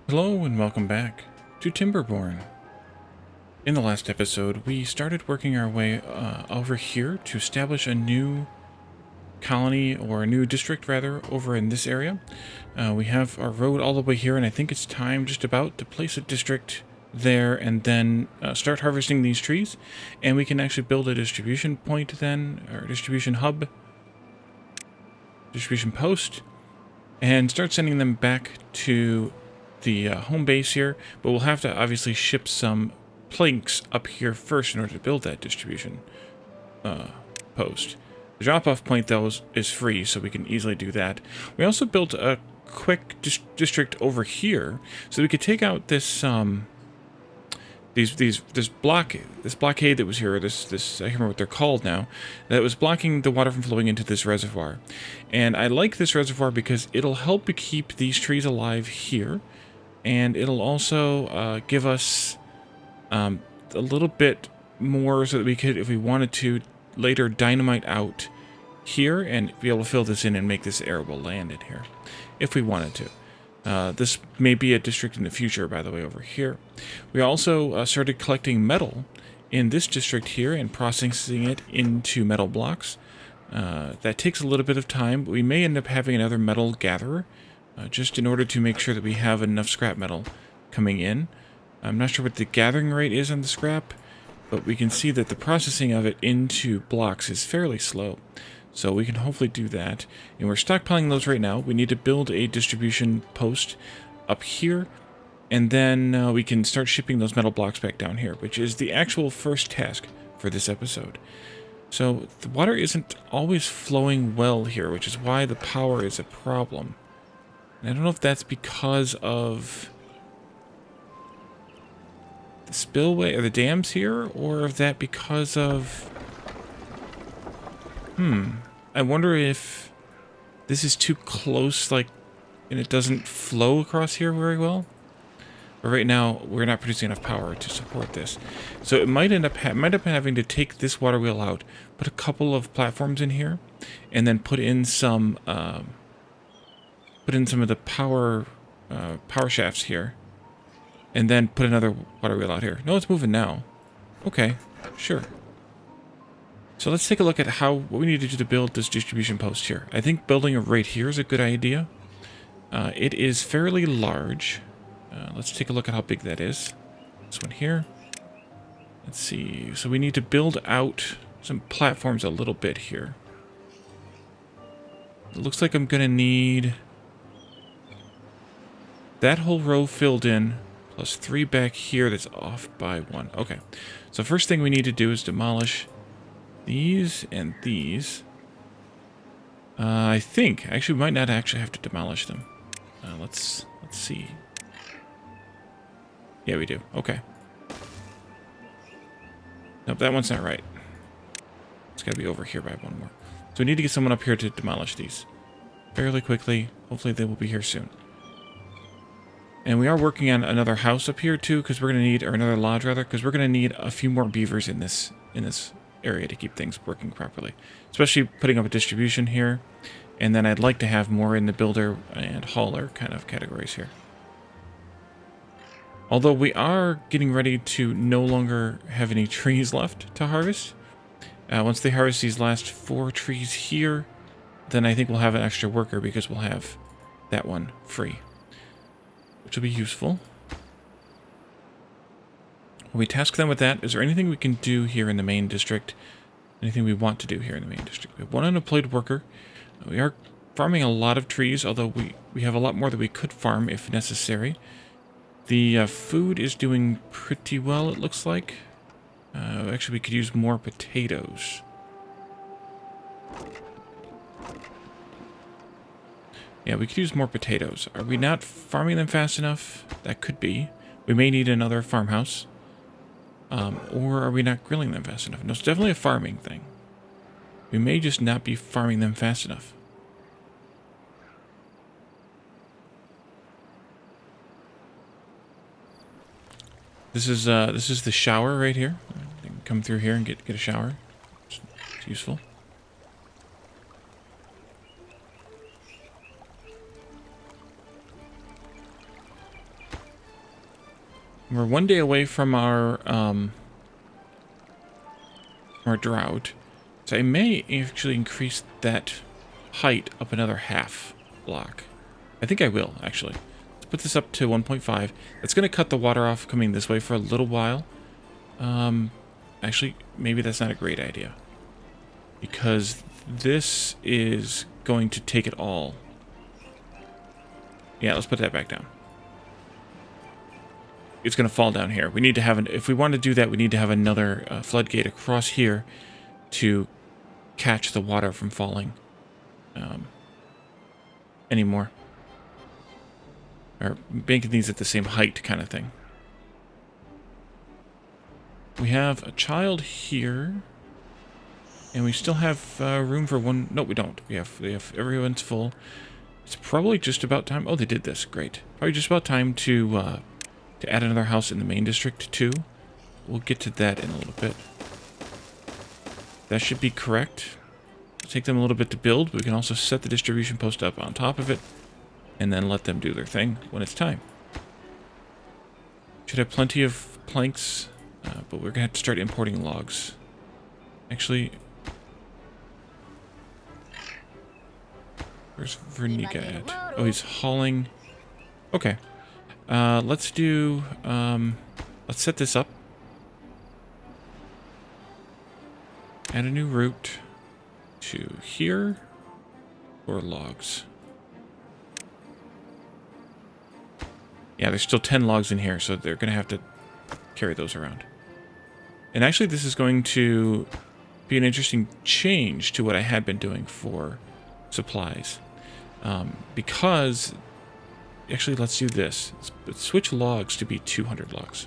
Hello and welcome back to Timberborn. In the last episode, we started working our way over here to establish a new colony, or a new district rather, over in this area. We have our road all the way here, and I think it's time just about to place a district there and then start harvesting these trees. And we can actually build a distribution point then, or distribution hub, distribution post, and start sending them back to the home base here, but we'll have to obviously ship some planks up here first in order to build that distribution post. The drop-off point, though, is free, so we can easily do that. We also built a quick district over here, so we could take out this this blockade that was here. This I can't remember what they're called now. That was blocking the water from flowing into this reservoir, and I like this reservoir because it'll help to keep these trees alive here. And it'll also give us a little bit more so that we could, if we wanted to, later dynamite out here and be able to fill this in and make this arable land in here, if we wanted to. This may be a district in the future, by the way, over here. We also started collecting metal in this district here and processing it into metal blocks. That takes a little bit of time, but we may end up having another metal gatherer. Just in order to make sure that we have enough scrap metal coming in. I'm not sure what the gathering rate is on the scrap, but we can see that the processing of it into blocks is fairly slow. So we can hopefully do that. And we're stockpiling those right now. We need to build a distribution post up here, and then we can start shipping those metal blocks back down here, which is the actual first task for this episode. So the water isn't always flowing well here, which is why the power is a problem. I don't know if that's because of the spillway or the dams here, or if that because of... I wonder if this is too close, like, and it doesn't flow across here very well. But right now, we're not producing enough power to support this. So it might end up having to take this water wheel out, put a couple of platforms in here, and then put in some of the power shafts here, and then put another water wheel out here. No, it's moving now. Okay, sure. So let's take a look at what we need to do to build this distribution post here. I think building it right here is a good idea. It is fairly large. Let's take a look at how big that is. This one here. Let's see. So we need to build out some platforms a little bit here. It looks like I'm going to need that whole row filled in, plus 3 back here that's off by 1. Okay, so first thing we need to do is demolish these and these. I think, actually, we might not actually have to demolish them. Let's see. Yeah, we do. Okay. Nope, that one's not right. It's got to be over here by 1 more. So we need to get someone up here to demolish these fairly quickly. Hopefully they will be here soon. And we are working on another house up here too, because we're going to need, or another lodge rather, because we're going to need a few more beavers in this area to keep things working properly. Especially putting up a distribution here, and then I'd like to have more in the builder and hauler kind of categories here. Although we are getting ready to no longer have any trees left to harvest. Once they harvest these last 4 trees here, then I think we'll have an extra worker because we'll have that one free, which will be useful. When we task them with that, is there anything we can do here in the main district? Anything we want to do here in the main district? We have 1 unemployed worker. We are farming a lot of trees, although we have a lot more that we could farm if necessary. The food is doing pretty well, it looks like. Actually, we could use more potatoes. Yeah, we could use more potatoes. Are we not farming them fast enough? That could be. We may need another farmhouse. Or are we not grilling them fast enough? No, it's definitely a farming thing. We may just not be farming them fast enough. This is the shower right here. You can come through here and get a shower. It's useful. We're 1 day away from our drought. So I may actually increase that height up another half block. I think I will, actually. Let's put this up to 1.5. It's going to cut the water off coming this way for a little while. Actually, maybe that's not a great idea. Because this is going to take it all. Yeah, let's put that back down. It's going to fall down here. We need to have if we want to do that, we need to have another floodgate across here to catch the water from falling anymore. Or making these at the same height kind of thing. We have a child here. And we still have room for one. No, we don't. We have everyone's full. It's probably just about time. Oh, they did this. Great. Probably just about time to add another house in the main district too. We'll get to that in a little bit. That should be correct. It'll take them a little bit to build, but we can also set the distribution post up on top of it and then let them do their thing when it's time. Should have plenty of planks, but we're going to have to start importing logs. Actually, where's Vernica at? Oh, he's hauling. Okay. Let's do, let's set this up. Add a new route to here or logs. Yeah, there's still 10 logs in here, so they're going to have to carry those around. And actually, this is going to be an interesting change to what I had been doing for supplies. Because, actually, let's do this. Let's switch logs to be 200 logs.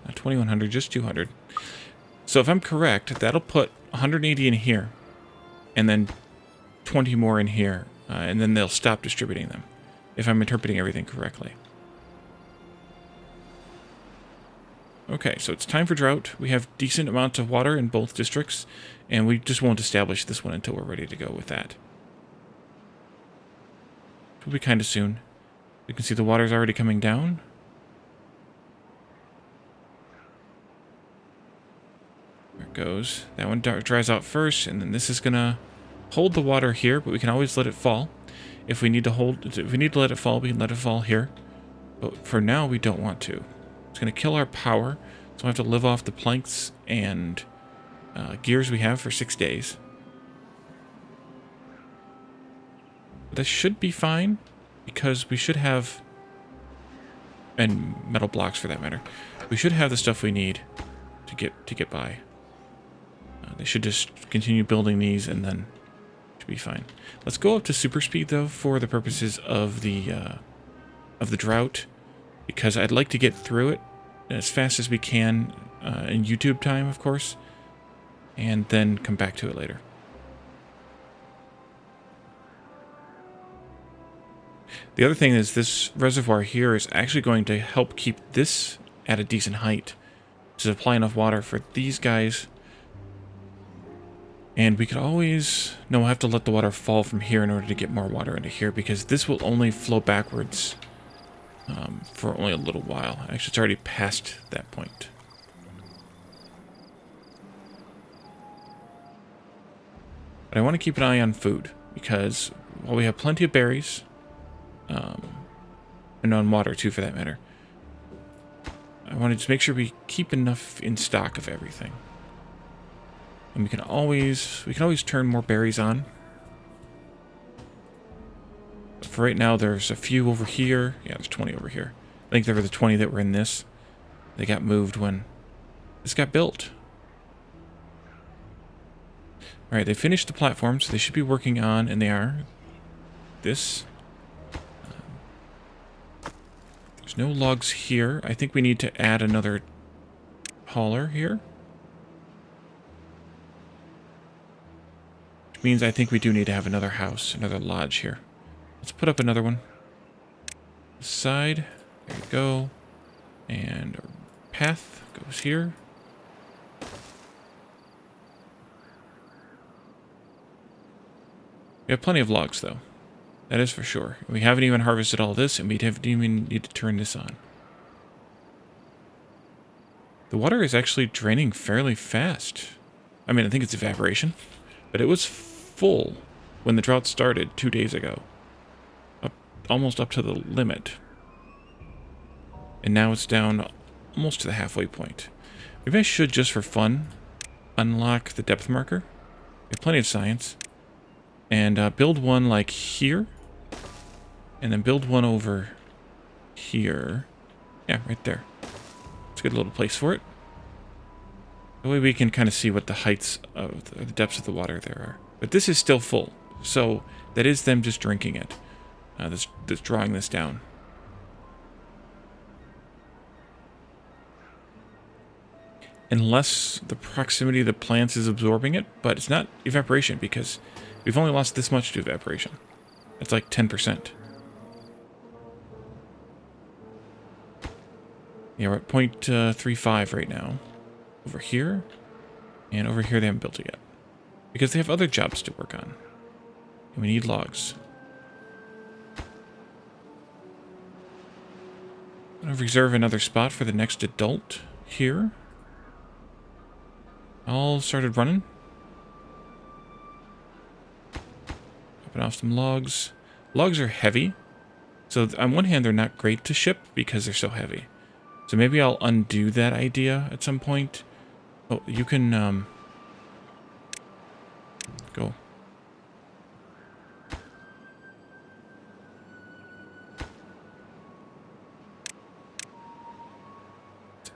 Not 2100, just 200. So if I'm correct, that'll put 180 in here, and then 20 more in here, and then they'll stop distributing them, if I'm interpreting everything correctly. Okay, so it's time for drought. We have decent amounts of water in both districts, and we just won't establish this one until we're ready to go with that. It'll be kind of soon. You can see the water's already coming down. There it goes. That one dries out first, and then this is gonna hold the water here, but we can always let it fall. If we need to let it fall, we can let it fall here. But for now, we don't want to. It's gonna kill our power, so I have to live off the planks and gears we have for 6 days. This should be fine, because we should have, and metal blocks for that matter, we should have the stuff we need to get by. They should just continue building these, and then it should be fine. Let's go up to super speed though, for the purposes of the drought, because I'd like to get through it as fast as we can in YouTube time, of course, and then come back to it later. The other thing is this reservoir here is actually going to help keep this at a decent height to supply enough water for these guys. And we could always... No, we'll have to let the water fall from here in order to get more water into here, because this will only flow backwards for only a little while. Actually, it's already past that point. But I want to keep an eye on food, because while we have plenty of berries, and on water too for that matter, I want to just make sure we keep enough in stock of everything. And we can always turn more berries on. But for right now, there's a few over here. Yeah, there's 20 over here. I think there were the 20 that were in this. They got moved when this got built. Alright, they finished the platform, so they should be working on, and they are, this. There's no logs here. I think we need to add another hauler here. Which means I think we do need to have another house, another lodge here. Let's put up another one. This side. There we go. And our path goes here. We have plenty of logs, though. That is for sure. We haven't even harvested all this, and we haven't even need to turn this on. The water is actually draining fairly fast. I mean, I think it's evaporation, but it was full when the drought started 2 days ago. Almost up to the limit. And now it's down almost to the halfway point. Maybe I should, just for fun, unlock the depth marker. We have plenty of science. And build one like here. And then build one over here. Yeah, right there. It's a good little place for it. That way we can kind of see what the heights of the depths of the water there are. But this is still full. So that is them just drinking it. That's drawing this down. Unless the proximity of the plants is absorbing it, but it's not evaporation because we've only lost this much to evaporation. It's like 10%. Yeah, we're at 0.35 right now. Over here. And over here they haven't built it yet. Because they have other jobs to work on. And we need logs. I'm going to reserve another spot for the next adult here. All started running. Popping off some logs. Logs are heavy. So on one hand, they're not great to ship because they're so heavy. So maybe I'll undo that idea at some point. Oh, you can go.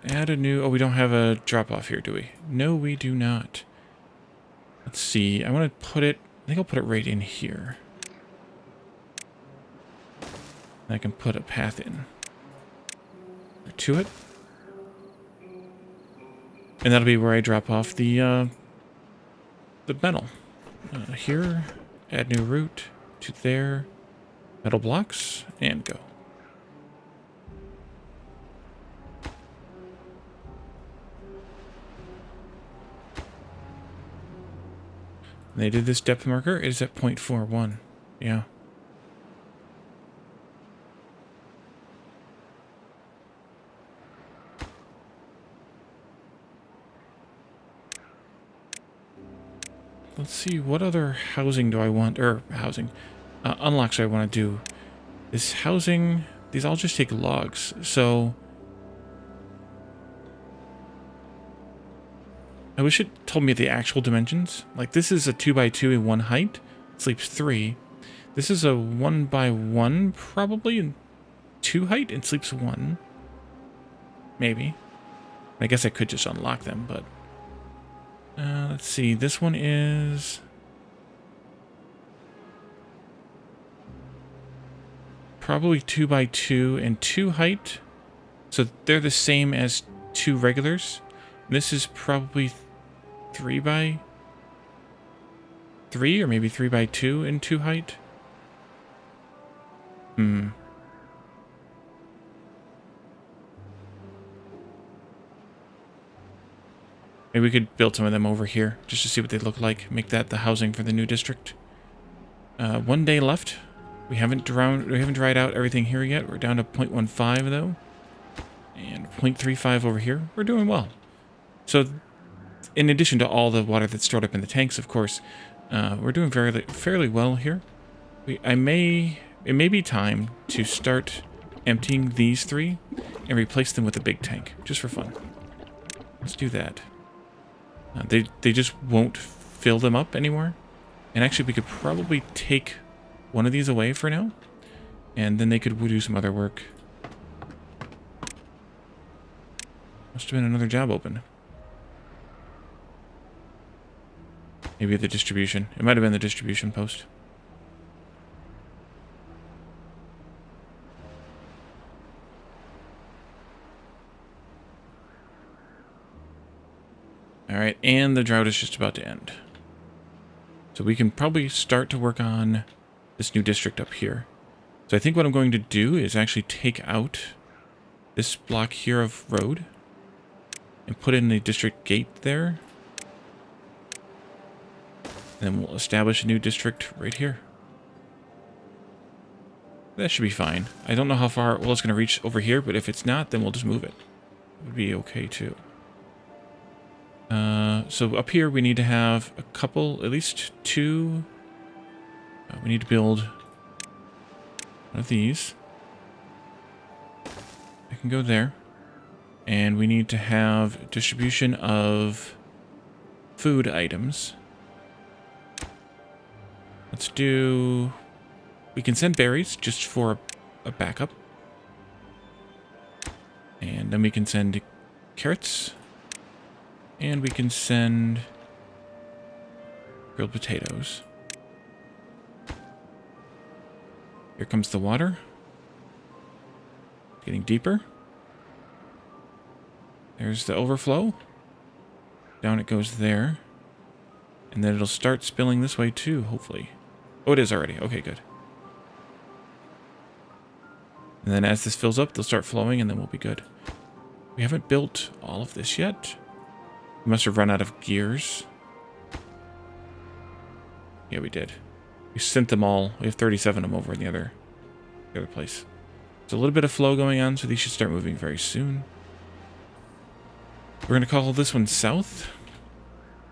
Add a new... Oh, we don't have a drop-off here, do we? No, we do not. Let's see. I want to put it... I think I'll put it right in here. And I can put a path in. Or to it. And that'll be where I drop off the metal. Here. Add new route. To there. Metal blocks. And go. They did this depth marker. It is at 0.41. Yeah. Let's see, what other housing do I want, or housing, unlocks do I want to do? This housing, these all just take logs, so... I wish it told me the actual dimensions. Like, this is a 2x2 in 1 height. It sleeps 3. This is a 1x1, probably, in 2 height, and sleeps 1. Maybe. I guess I could just unlock them, but... let's see, this one is... probably 2x2 and 2 height. So they're the same as 2 regulars. This is probably 3x3 or maybe 3x2 in 2 height. Maybe we could build some of them over here just to see what they look like. Make that the housing for the new district. 1 day left. We haven't dried out everything here yet. We're down to 0.15 though. And 0.35 over here. We're doing well. So, in addition to all the water that's stored up in the tanks, of course, we're doing fairly well here. It may be time to start emptying these 3 and replace them with a big tank, just for fun. Let's do that. They just won't fill them up anymore. And actually, we could probably take one of these away for now, and then they could do some other work. Must have been another job open. Maybe the distribution. It might have been the distribution post. Alright, and the drought is just about to end. So we can probably start to work on this new district up here. So I think what I'm going to do is actually take out this block here of road and put in the district gate there. And then we'll establish a new district right here. That should be fine. I don't know how far well it's going to reach over here, but if it's not, then we'll just move it. It would be okay too. So up here we need to have a couple, at least two. We need to build one of these. I can go there. And we need to have distribution of food items. Let's do... We can send berries just for a backup. And then we can send carrots. And we can send grilled potatoes. Here comes the water. Getting deeper. There's the overflow. Down it goes there. And then it'll start spilling this way too, hopefully. Oh, it is already. Okay, good. And then as this fills up, they'll start flowing and then we'll be good. We haven't built all of this yet. We must have run out of gears. Yeah, we did. We sent them all. We have 37 of them over in the other place. There's a little bit of flow going on, so these should start moving very soon. We're going to call this one south.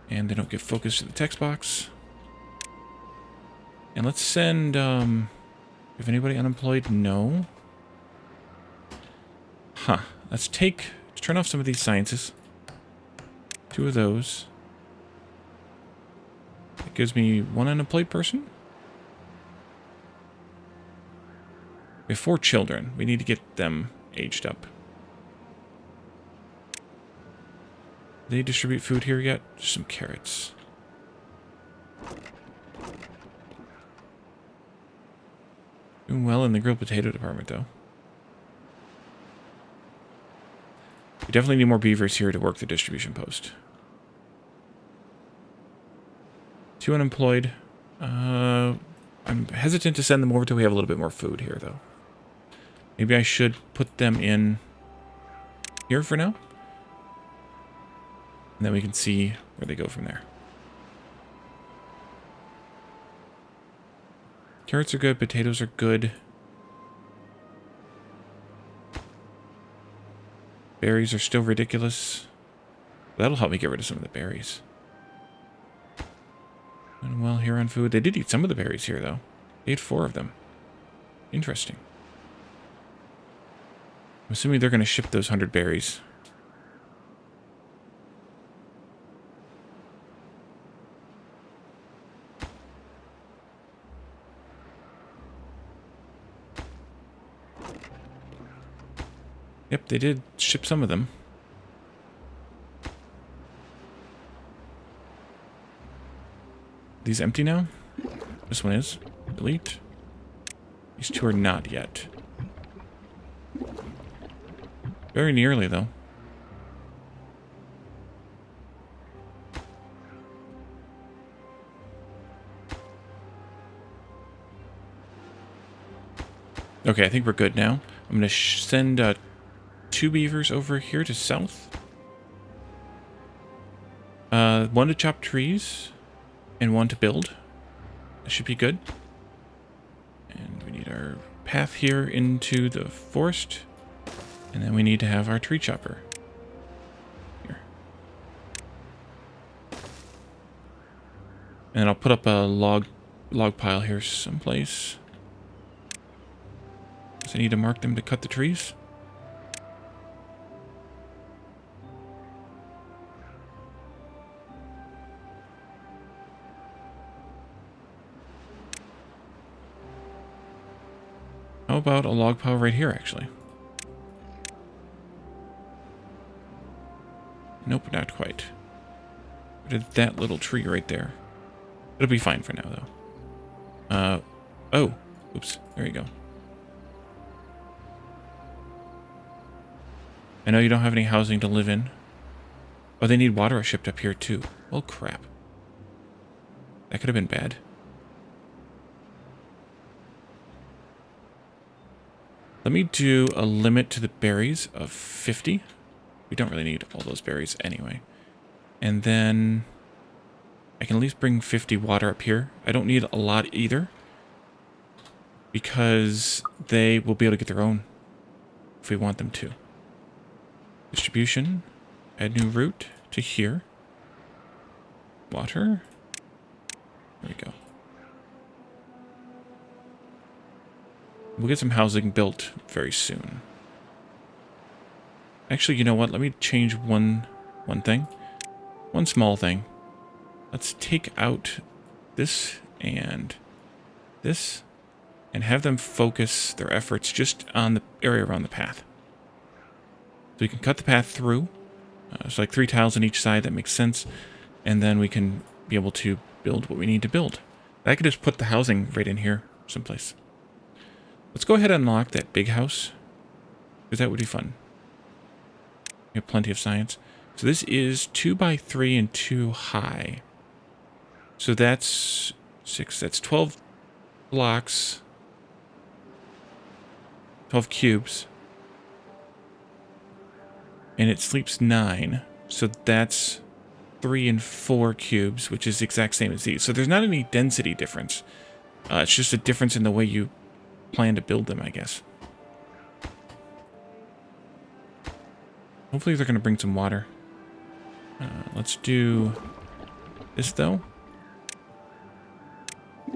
And they don't get focused to the text box. And let's send, if anybody unemployed, no. Huh. Let's turn off some of these sciences. 2 of those. It gives me 1 unemployed person. We have 4 children. We need to get them aged up. Do they distribute food here yet? Just some carrots. Doing well in the grilled potato department, though. We definitely need more beavers here to work the distribution post. 2 unemployed. I'm hesitant to send them over till we have a little bit more food here, though. Maybe I should put them in here for now. And then we can see where they go from there. Carrots are good. Potatoes are good. Berries are still ridiculous. That'll help me get rid of some of the berries. And well, here on food. They did eat some of the berries here, though. They ate 4 of them. Interesting. I'm assuming they're going to ship those 100 berries. Yep, they did ship some of them. These empty now? This one is. Delete. These 2 are not yet. Very nearly, though. Okay, I think we're good now. I'm going to send 2 beavers over here to south. 1 to chop trees. And 1 to build. That should be good. And we need our path here into the forest. And then we need to have our tree chopper. Here. And I'll put up a log pile here someplace. So I need to mark them to cut the trees. How about a log pile right here, actually? Nope, not quite. What did that little tree right there? It'll be fine for now, though. Oh. Oops. There you go. I know you don't have any housing to live in. Oh, they need water shipped up here, too. Oh, crap. That could have been bad. Let me do a limit to the berries of 50. We don't really need all those berries anyway. And then I can at least bring 50 water up here. I don't need a lot either, because they will be able to get their own if we want them to. Distribution. Add new route to here. water. There we go. We'll get some housing built very soon. Actually, you know what? Let me change one thing. One small thing. Let's take out this and this and have them focus their efforts just on the area around the path. So we can cut the path through. It's like 3 tiles on each side. That makes sense. And then we can be able to build what we need to build. I could just put the housing right in here someplace. Let's go ahead and unlock that big house, because that would be fun. We have plenty of science. So this is 2 by 3 and 2 high. So that's 6. That's 12 blocks. 12 cubes. And it sleeps 9. So that's 3 and 4 cubes, which is the exact same as these. So there's not any density difference. It's just a difference in the way you plan to build them, I guess. Hopefully they're going to bring some water. Let's do this, though.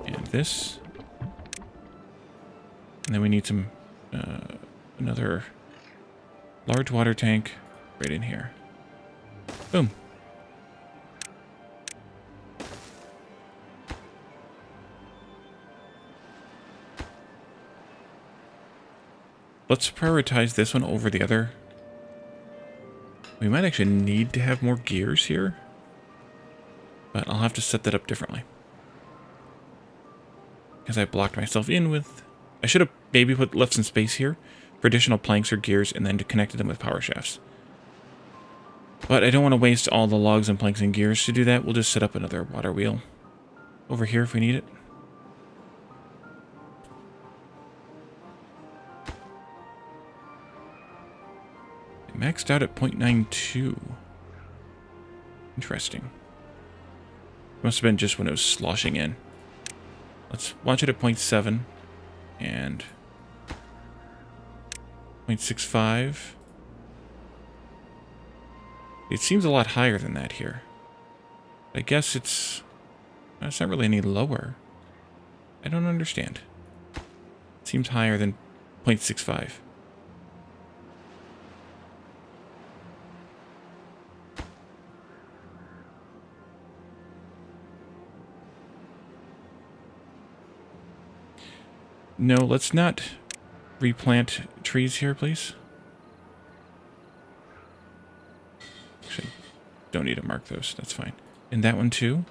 And this. And then we need some another large water tank right in here. Boom. Let's prioritize this one over the other. We might actually need to have more gears here, but I'll have to set that up differently. Because I blocked myself in with... I should have maybe left some space here for additional planks or gears and then connected them with power shafts. But I don't want to waste all the logs and planks and gears. To do that, we'll just set up another water wheel over here if we need it. Maxed out at 0.92. Interesting. Must have been just when it was sloshing in. Let's watch it at 0.7 and 0.65. It seems a lot higher than that here. I guess it's not really any lower. I don't understand. It seems higher than 0.65. No, let's not replant trees here, please. Actually, don't need to mark those. That's fine. And that one too.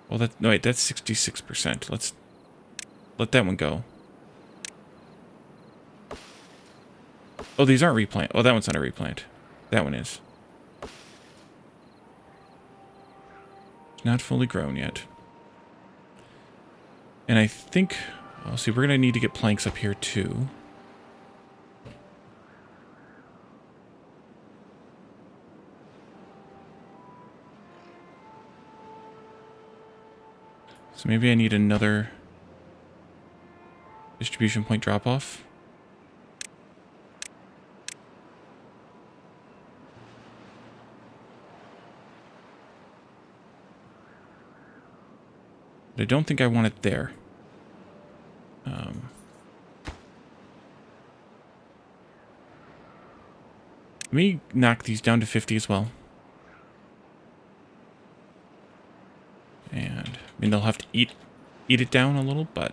Well, no wait, that's 66%. Let's let that one go. Oh, these aren't replant. Oh, that one's not a replant. That one is. It's not fully grown yet. And I think, well, see, we're going to need to get planks up here too. So maybe I need another distribution point drop-off. But I don't think I want it there. Let me knock these down to 50 as well. And, I mean, they'll have to eat it down a little, but...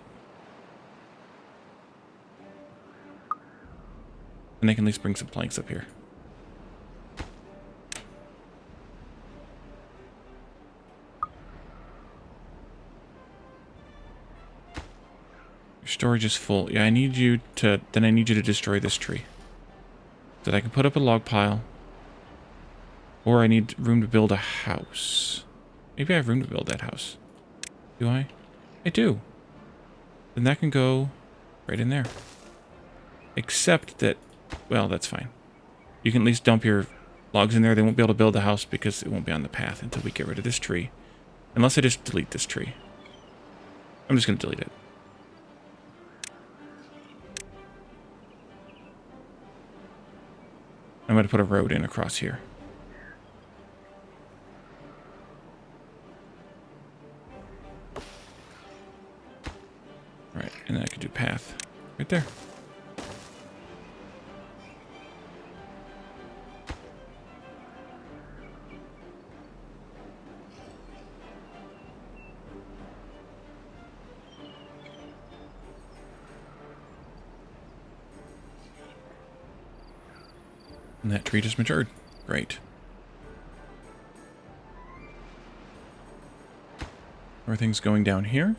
And they can at least bring some planks up here. Your storage is full. Yeah, I need you to destroy this tree. So that I can put up a log pile. Or I need room to build a house. Maybe I have room to build that house. Do I? I do. Then that can go right in there. Except that, well, that's fine. You can at least dump your logs in there. They won't be able to build a house because it won't be on the path until we get rid of this tree. Unless I just delete this tree. I'm just going to delete it. I'm going to put a road in across here. Right, and then I could do path right there. And that tree just matured. Great. Everything's going down here.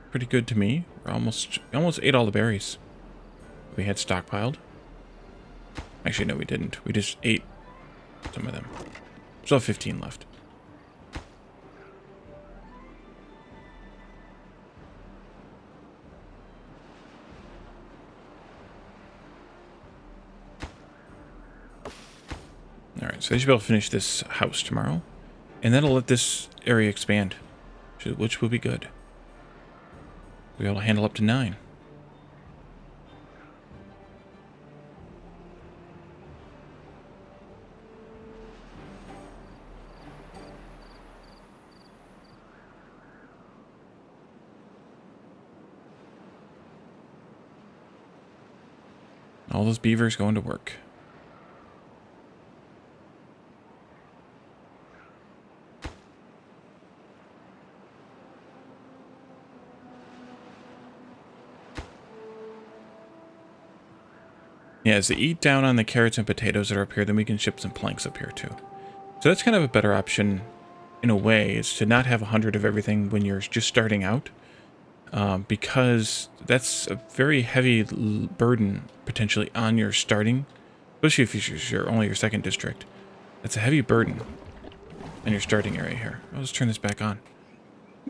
Pretty good to me. We almost ate all the berries we had stockpiled. Actually, no, we didn't. We just ate some of them. Still have 15 left. Alright, so they should be able to finish this house tomorrow. And that'll let this area expand, which will be good. We'll be able to handle up to 9. All those beavers going to work. Yeah, as they eat down on the carrots and potatoes that are up here, then we can ship some planks up here too. So that's kind of a better option in a way, is to not have 100 of everything when you're just starting out. Because that's a very heavy burden potentially on your starting, especially if you're only your second district. That's a heavy burden on your starting area here. I'll just turn this back on.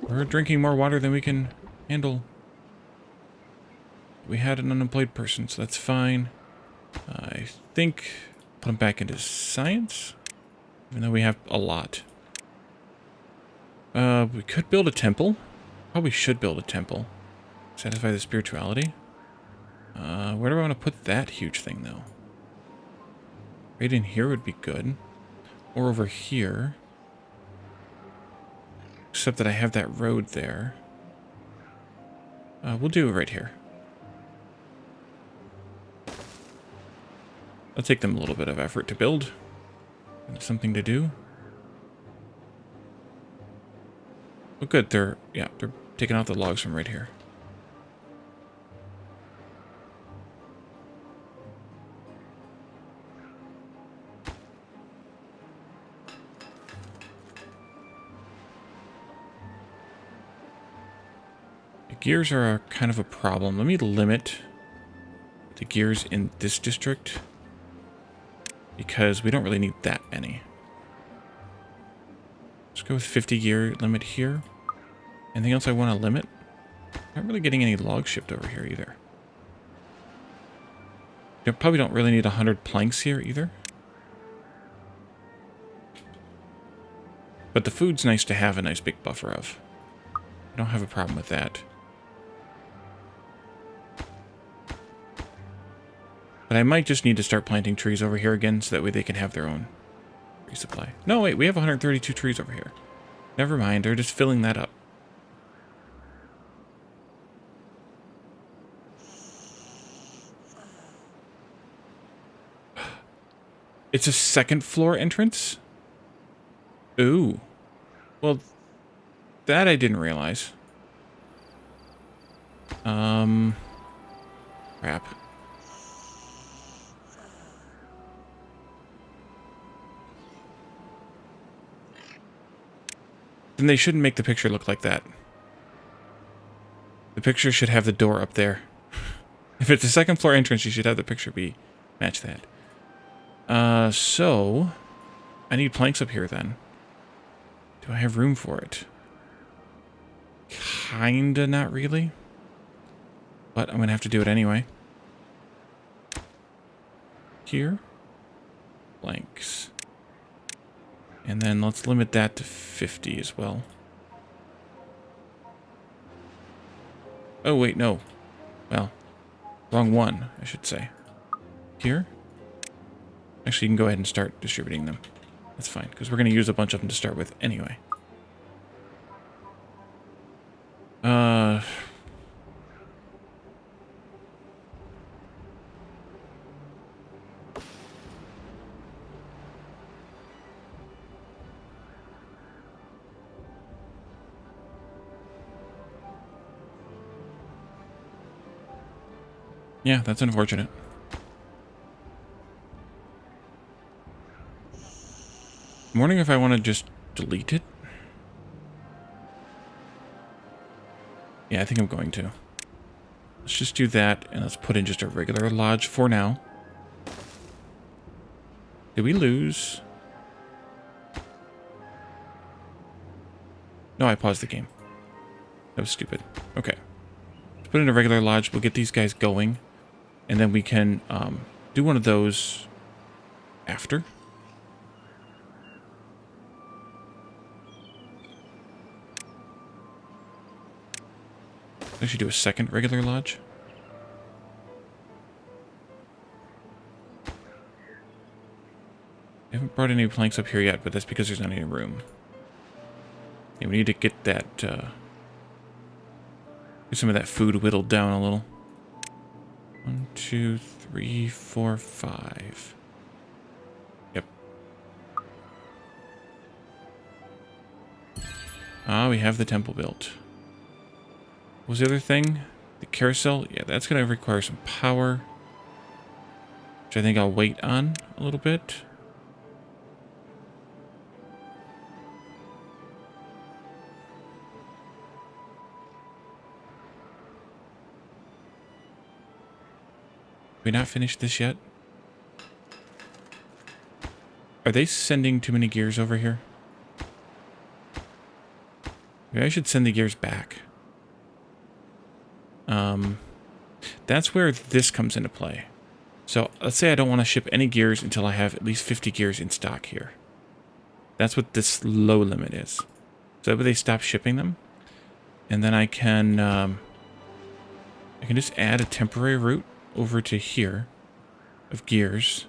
We're drinking more water than we can handle. We had an unemployed person, so that's fine. I think put them back into science, even though we have a lot. We could build a temple. Probably should build a temple. Satisfy the spirituality. Where do I want to put that huge thing, though? Right in here would be good. Or over here. Except that I have that road there. We'll do it right here. It'll take them a little bit of effort to build. And something to do. Oh, good. They're taking out the logs from right here. The gears are kind of a problem. Let me limit the gears in this district, because we don't really need that many. Let's go with 50 gear limit here. Anything else I want to limit? Not really getting any logs shipped over here either. You probably don't really need 100 planks here either. But the food's nice to have a nice big buffer of. I don't have a problem with that. But I might just need to start planting trees over here again, so that way they can have their own resupply. No, wait, we have 132 trees over here. Never mind, they're just filling that up. It's a second floor entrance? Ooh. Well, that I didn't realize. Crap. Then they shouldn't make the picture look like that. The picture should have the door up there. If it's a second floor entrance, you should have the picture match that. So I need planks up here then. Do I have room for it? Kinda not really. But I'm gonna have to do it anyway. Here. Planks. And then let's limit that to 50 as well. Oh, wait, no. Well, wrong one, I should say. Here. Actually, you can go ahead and start distributing them. That's fine, because we're going to use a bunch of them to start with anyway. Yeah, that's unfortunate. I'm wondering if I want to just delete it. Yeah, I think I'm going to. Let's just do that, and let's put in just a regular lodge for now. Did we lose? No, I paused the game. That was stupid. Okay. Let's put in a regular lodge. We'll get these guys going, and then we can do one of those after. I should do a second regular lodge. I haven't brought any planks up here yet, but that's because there's not any room. Yeah, we need to get that, get some of that food whittled down a little. 1, 2, 3, 4, 5. Yep. Ah, we have the temple built. What was the other thing? The carousel? Yeah, that's going to require some power, which I think I'll wait on a little bit. We not finished this yet? Are they sending too many gears over here? Maybe I should send the gears back. That's where this comes into play. So let's say I don't want to ship any gears until I have at least 50 gears in stock here. That's what this low limit is. So that way they stop shipping them. And then I can just add a temporary route over to here of gears.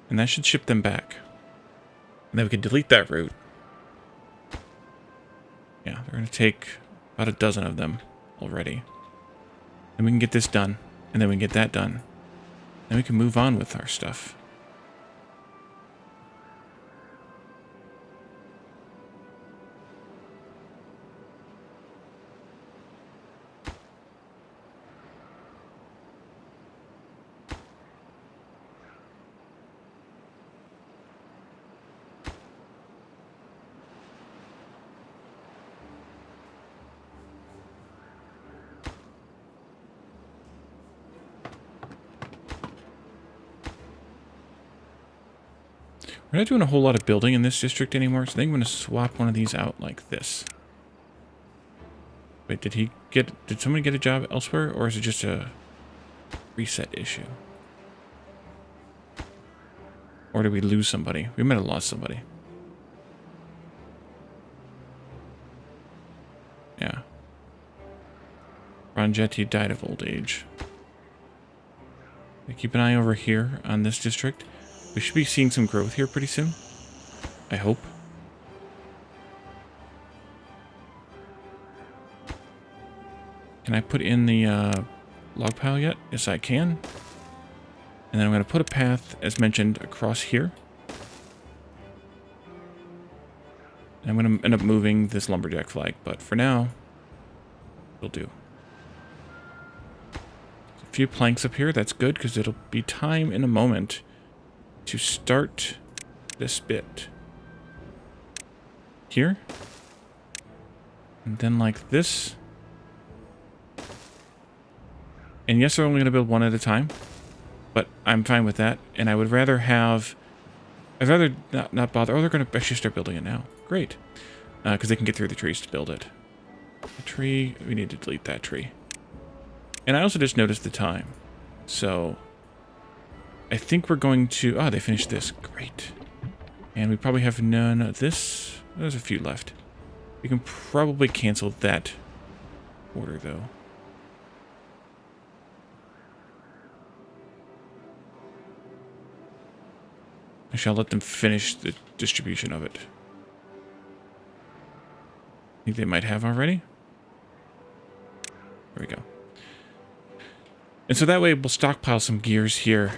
And that should ship them back. And then we can delete that route. Yeah, they're going to take about a dozen of them already. Then we can get this done. And then we can get that done. Then we can move on with our stuff. We're not doing a whole lot of building in this district anymore, so I think I'm going to swap one of these out like this. Wait, did somebody get a job elsewhere, or is it just a reset issue? Or did we lose somebody? We might have lost somebody. Yeah. Ronjetti died of old age. Keep an eye over here on this district. We should be seeing some growth here pretty soon. I hope. Can I put in the log pile yet? Yes, I can. And then I'm going to put a path, as mentioned, across here. And I'm going to end up moving this lumberjack flag, but for now, it'll do. A few planks up here, that's good, because it'll be time in a moment to start this bit. Here. And then like this. And yes, we're only going to build one at a time, but I'm fine with that. And I would rather have... I'd rather not bother... Oh, they're going to actually start building it now. Great. Because they can get through the trees to build it. The tree... We need to delete that tree. And I also just noticed the time. So... I think we're going to... Oh, they finished this. Great. And we probably have none of this. There's a few left. We can probably cancel that order, though. I shall let them finish the distribution of it. I think they might have already. There we go. And so that way we'll stockpile some gears here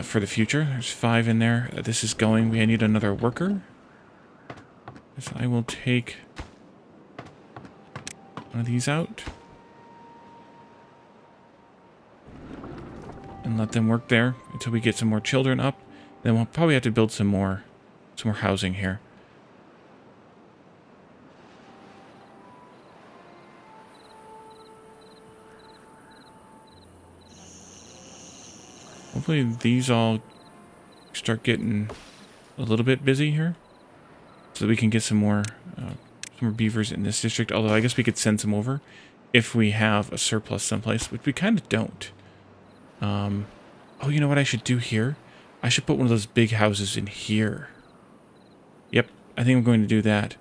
for the future. There's 5 in there. This is going. We need another worker. So I will take one of these out. and let them work there until we get some more children up. Then we'll probably have to build some more housing here. Hopefully these all start getting a little bit busy here, so that we can get some more beavers in this district. Although I guess we could send some over if we have a surplus someplace, which we kind of don't. Oh, you know what I should do here? I should put one of those big houses in here. Yep, I think I'm going to do that.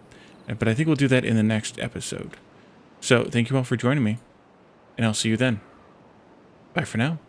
But I think we'll do that in the next episode. So thank you all for joining me, and I'll see you then. Bye for now.